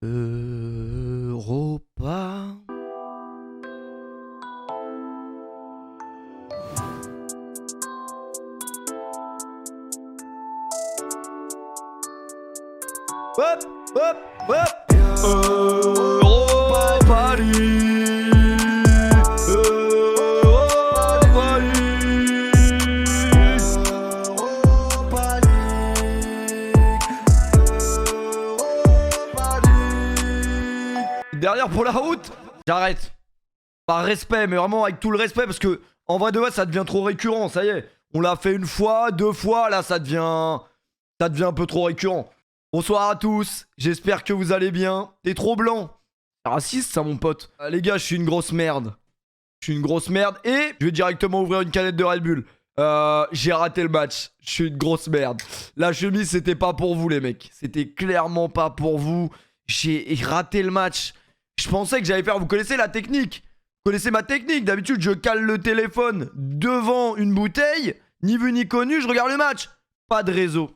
Europa. Hop, hop, hop. Europa League. Europa League. Europa League. Derrière pour la route. J'arrête. Par respect, mais vraiment avec tout le respect, parce que en vrai de vrai, ça devient trop récurrent. Ça y est, on l'a fait une fois, deux fois, là ça devient un peu trop récurrent. Bonsoir à tous, j'espère que vous allez bien. T'es trop blanc. C'est raciste ça mon pote. Les gars, je suis une grosse merde. Je suis une grosse merde et je vais directement ouvrir une canette de Red Bull. J'ai raté le match. Je suis une grosse merde. La chemise, c'était pas pour vous les mecs. C'était clairement pas pour vous. J'ai raté le match. Je pensais que j'allais faire... Vous connaissez la technique? Vous connaissez ma technique? D'habitude, je cale le téléphone devant une bouteille. Ni vu ni connu, je regarde le match. Pas de réseau.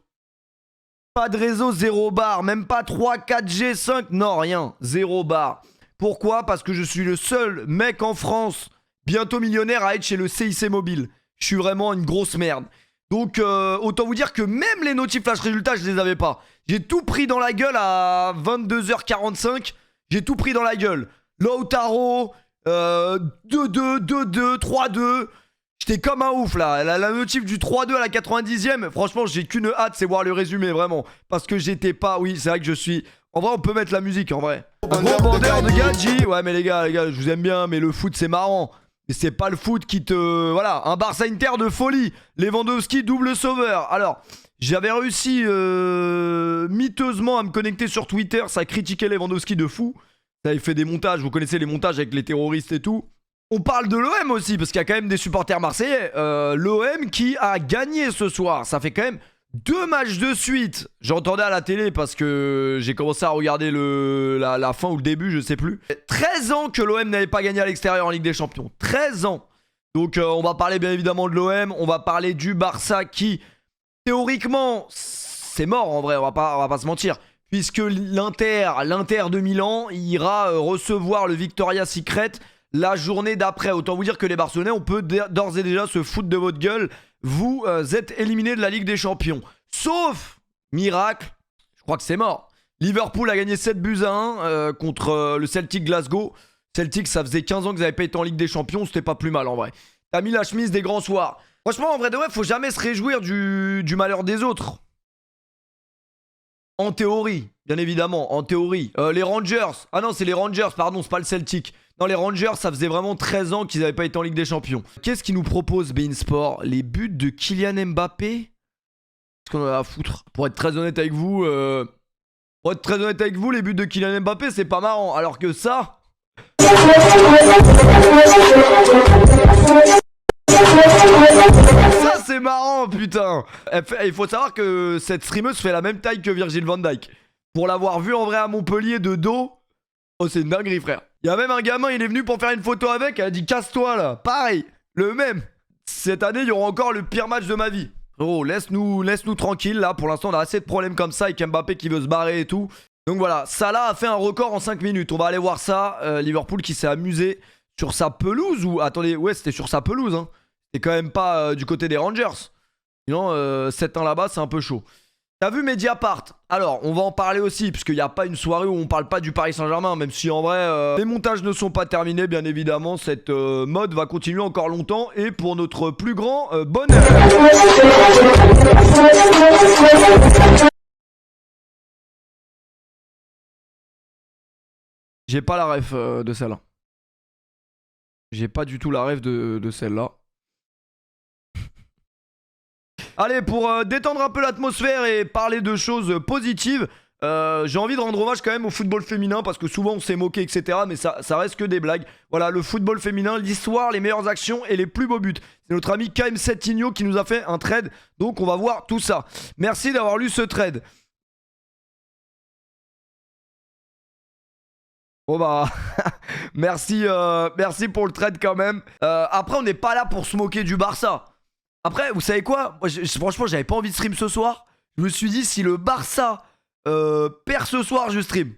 Pas de réseau, 0 bar, même pas 3, 4G, 5, non rien, 0 bar. Pourquoi? Parce que je suis le seul mec en France, bientôt millionnaire, à être chez le CIC Mobile. Je suis vraiment une grosse merde. Donc autant vous dire que même les notifs flash résultats, je les avais pas. J'ai tout pris dans la gueule à 22h45, j'ai tout pris dans la gueule. Lautaro, 2-2, 2-2, 3-2... J'étais comme un ouf là, la notif du 3-2 à la 90e, franchement j'ai qu'une hâte, c'est voir le résumé vraiment. Parce que j'étais pas, oui c'est vrai que je suis... En vrai on peut mettre la musique en vrai. Un gros bandeur de Gadji. Ouais mais les gars, je vous aime bien, mais le foot c'est marrant. Mais c'est pas le foot qui te... Voilà, un Barça Inter de folie. Lewandowski double sauveur. Alors, j'avais réussi miteusement à me connecter sur Twitter, ça critiquait Lewandowski de fou. Ça avait fait des montages, vous connaissez les montages avec les terroristes et tout. On parle de l'OM aussi, parce qu'il y a quand même des supporters marseillais. L'OM qui a gagné ce soir. Ça fait quand même 2 matchs de suite. J'entendais à la télé parce que j'ai commencé à regarder la fin ou le début, je sais plus. 13 ans que l'OM n'avait pas gagné à l'extérieur en Ligue des Champions. 13 ans. Donc on va parler bien évidemment de l'OM. On va parler du Barça qui, théoriquement, c'est mort en vrai, on va pas se mentir. Puisque l'Inter de Milan ira recevoir le Victoria Secret la journée d'après. Autant vous dire que les Barcelonais, on peut d'ores et déjà se foutre de votre gueule. Vous êtes éliminés de la Ligue des Champions. Sauf, miracle, je crois que c'est mort. Liverpool a gagné 7 buts à 1 contre le Celtic Glasgow. Celtic, ça faisait 15 ans qu'ils n'avaient pas été en Ligue des Champions. C'était pas plus mal en vrai. T'as mis la chemise des grands soirs. Franchement, en vrai de vrai, faut jamais se réjouir du malheur des autres. En théorie, bien évidemment, en théorie. Les Rangers. Ah non, c'est les Rangers, pardon, c'est pas le Celtic. Non, les Rangers, ça faisait vraiment 13 ans qu'ils n'avaient pas été en Ligue des Champions. Qu'est-ce qu'ils nous propose, beIN Sport? Les buts de Kylian Mbappé? Qu'est-ce qu'on en a à foutre? Pour être très honnête avec vous, les buts de Kylian Mbappé, c'est pas marrant. Alors que ça... Ça, c'est marrant, putain. Il faut savoir que cette streameuse fait la même taille que Virgil van Dijk. Pour l'avoir vu en vrai à Montpellier de dos... Oh, c'est une dinguerie, frère. Il y a même un gamin, il est venu pour faire une photo avec. Elle a dit casse-toi là. Pareil, le même. Cette année, il y aura encore le pire match de ma vie. Oh, laisse-nous tranquille là. Pour l'instant, on a assez de problèmes comme ça avec Mbappé qui veut se barrer et tout. Donc voilà, Salah a fait un record en 5 minutes. On va aller voir ça. Liverpool qui s'est amusé sur sa pelouse ou... Attendez, ouais, c'était sur sa pelouse. Hein. C'est quand même pas du côté des Rangers. Sinon, 7-1 là-bas, c'est un peu chaud. T'as vu Mediapart? Alors, on va en parler aussi, puisqu'il n'y a pas une soirée où on parle pas du Paris Saint-Germain, même si en vrai, les montages ne sont pas terminés, bien évidemment. Cette mode va continuer encore longtemps, et pour notre plus grand bonheur. J'ai pas la ref de celle-là. J'ai pas du tout la ref de celle-là. Allez, pour détendre un peu l'atmosphère et parler de choses positives, j'ai envie de rendre hommage quand même au football féminin parce que souvent on s'est moqué, etc. Mais ça reste que des blagues. Voilà, le football féminin, l'histoire, les meilleures actions et les plus beaux buts. C'est notre ami KM7 Tigno qui nous a fait un trade. Donc on va voir tout ça. Merci d'avoir lu ce trade. Bon bah, merci pour le trade quand même. Après, on n'est pas là pour se moquer du Barça. Après, vous savez quoi? Moi, franchement, j'avais pas envie de stream ce soir. Je me suis dit, si le Barça perd ce soir, je stream.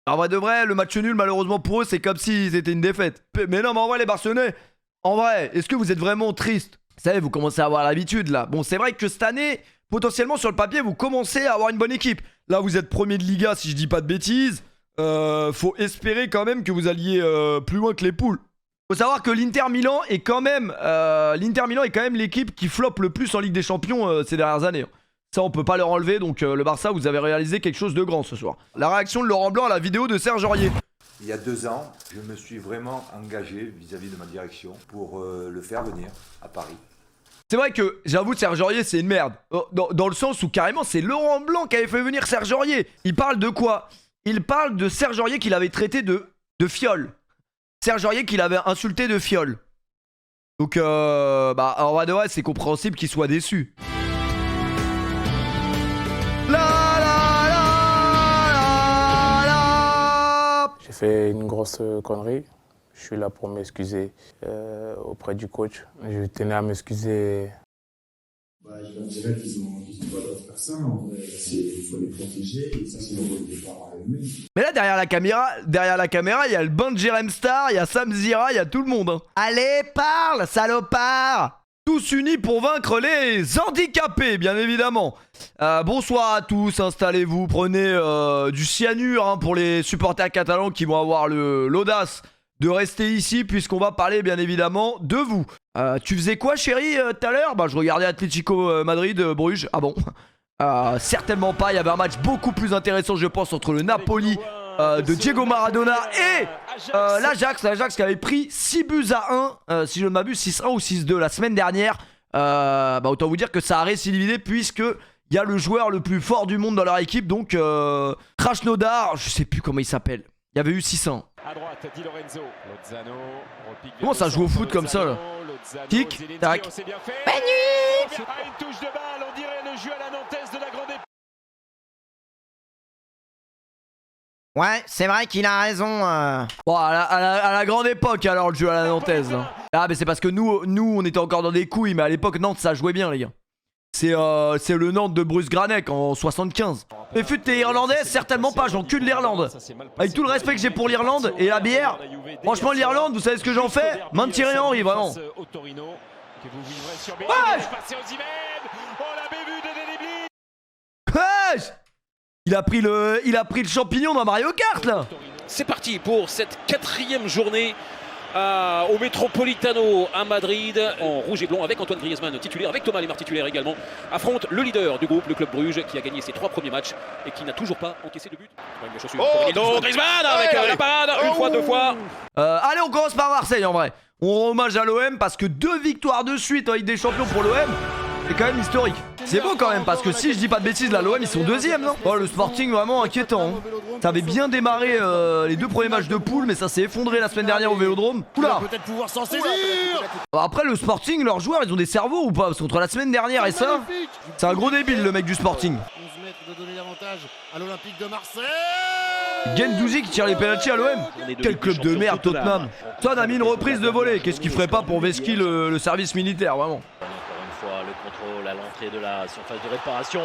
En vrai de vrai, le match nul, malheureusement pour eux, c'est comme si c'était une défaite. Mais non, mais en vrai, les Barcelonais, en vrai, est-ce que vous êtes vraiment triste? Vous savez, vous commencez à avoir l'habitude là. Bon, c'est vrai que cette année, potentiellement sur le papier, vous commencez à avoir une bonne équipe. Là, vous êtes premier de Liga, si je dis pas de bêtises. Faut espérer quand même que vous alliez plus loin que les poules. Faut savoir que l'Inter Milan est quand même l'équipe qui floppe le plus en Ligue des Champions ces dernières années. Ça, on peut pas leur enlever. Donc, le Barça, vous avez réalisé quelque chose de grand ce soir. La réaction de Laurent Blanc à la vidéo de Serge Aurier. Il y a 2 ans, je me suis vraiment engagé vis-à-vis de ma direction pour le faire venir à Paris. C'est vrai que, j'avoue, Serge Aurier, c'est une merde. Dans le sens où, carrément, c'est Laurent Blanc qui avait fait venir Serge Aurier. Il parle de quoi? Il parle de Serge Aurier qu'il avait traité de fiole. Serge Aurier qu'il avait insulté de fiole. Donc, en vrai de vrai, c'est compréhensible qu'il soit déçu. J'ai fait une grosse connerie. Je suis là pour m'excuser auprès du coach. Je tenais à m'excuser. Je dirais qu'ils ont pas d'autres personnes. En vrai, il faut les protéger. Et ça, c'est le rôle des parents eux-mêmes. Mais là, derrière la caméra, il y a le band de Jerem Star, il y a Sam Zira, il y a tout le monde. Hein. Allez, parle, salopard! Tous unis pour vaincre les handicapés, bien évidemment. Bonsoir à tous, installez-vous, prenez du cyanure hein, pour les supporters catalans qui vont avoir l'audace de rester ici, puisqu'on va parler bien évidemment de vous. Tu faisais quoi, chérie, tout à l'heure? Je regardais Atlético Madrid, Bruges. Ah bon? Certainement pas, il y avait un match beaucoup plus intéressant, je pense, entre le Napoli de Diego Maradona et l'Ajax qui avait pris 6 buts à 1, si je ne m'abuse, 6-1 ou 6-2 la semaine dernière. Autant vous dire que ça a récidivé puisque il y a le joueur le plus fort du monde dans leur équipe, donc Krasnodar, je sais plus comment il s'appelle. Il y avait eu 6-1. Comment ça joue au foot comme ça là? Tic, tac. Une touche de balle, on dirait le jeu à la nantaise de la grande époque. Ouais, c'est vrai qu'il a raison. Bon, à la grande époque alors le jeu à la nantaise là. Ah mais c'est parce que nous on était encore dans des couilles, mais à l'époque Nantes ça jouait bien les gars. C'est le Nantes de Bruce Granek en 75. Mais fut t'es irlandais? Certainement pas, j'encule l'Irlande. Avec tout le respect que j'ai pour l'Irlande et la bière. Franchement l'Irlande, vous savez ce que j'en fais? Main de Thierry Henry, vraiment. Wesh! Il a pris le champignon dans Mario Kart là. C'est parti pour cette 4e journée au Metropolitano à Madrid, en rouge et blanc, avec Antoine Griezmann titulaire, avec Thomas Lemar titulaire également, affronte le leader du groupe, le Club Bruges, qui a gagné ses 3 premiers matchs et qui n'a toujours pas encaissé de but. Griezmann avec la parade, une fois, 2 fois. Allez, on commence par Marseille en vrai. On rend hommage à l'OM parce que 2 victoires de suite en Ligue des Champions pour l'OM, c'est quand même historique. C'est beau quand même parce que si je dis pas de bêtises, là l'OM ils sont 2ème, non? Oh, le Sporting vraiment inquiétant. Hein. Ça avait bien démarré les 2 premiers matchs de poule, mais ça s'est effondré la semaine dernière au Vélodrome. Oula! Peut-être pouvoir s'en saisir. Après le Sporting, leurs joueurs ils ont des cerveaux ou pas? Parce qu'entre la semaine dernière et ça, c'est un gros débile le mec du Sporting. 11 mètres de donner l'avantage à l'Olympique de Marseille. Gendouzi qui tire les pénaltys à l'OM. Quel club de merde Tottenham. Toi on a mis une reprise de volée. Qu'est-ce qu'il ferait pas pour Veski le service militaire vraiment? Le contrôle à l'entrée de la surface de réparation.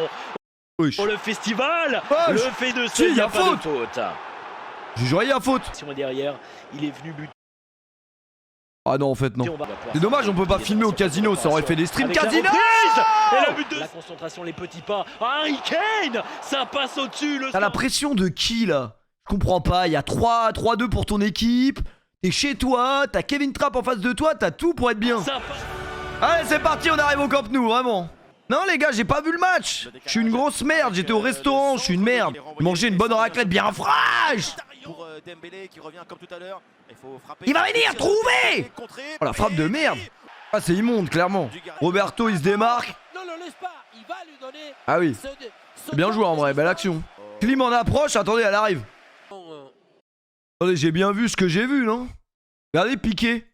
Oui. Pour le festival, le fait de si, y a pas de faute. J'ai joué, il y a faute. Si on est derrière, il est venu buter. Ah non, en fait, non. C'est dommage, on peut pas filmer au casino, ça aurait fait des streams casino. Et le but de la concentration, les petits pas. Harry Kane, ça passe au-dessus. T'as la pression de qui là? Je comprends pas, il y a 3-2 pour ton équipe. T'es chez toi, t'as Kevin Trapp en face de toi, t'as tout pour être bien. Allez, c'est parti, on arrive au Camp Nou, vraiment. Non les gars, j'ai pas vu le match. Je suis une grosse merde, j'étais au restaurant, je suis une merde. J'ai mangé une bonne raclette bien fraîche. Il va venir, trouver. Oh la frappe de merde. Ah c'est immonde, clairement. Roberto il se démarque. Ah oui. C'est bien joué en vrai, belle action. Klim en approche, attendez, elle arrive. Attendez, j'ai bien vu ce que j'ai vu, non? Regardez, Piqué.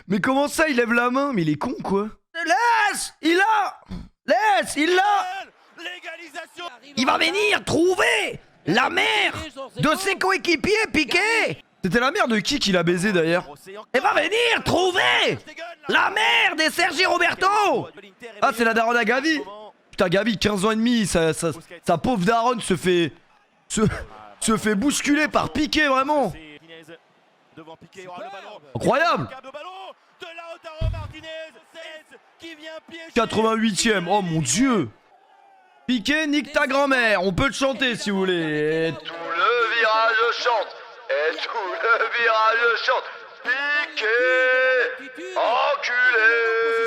Mais comment ça, il lève la main? Mais il est con, quoi. Laisse! Il l'a! Laisse! Il l'a! Il va venir trouver la mère de ses coéquipiers, Piqué! C'était la mère de qui l'a baisé d'ailleurs? Elle va venir trouver la mère des Sergi Roberto. Ah, c'est la daronne à Gavi. Putain, Gavi, 15 ans et demi, sa pauvre daronne se fait bousculer par Piqué, vraiment. Incroyable. 88ème, oh mon dieu. Piqué, nique ta grand-mère. On peut le chanter si vous voulez. Et tout le virage chante. Et tout le virage chante. Piqué, enculé.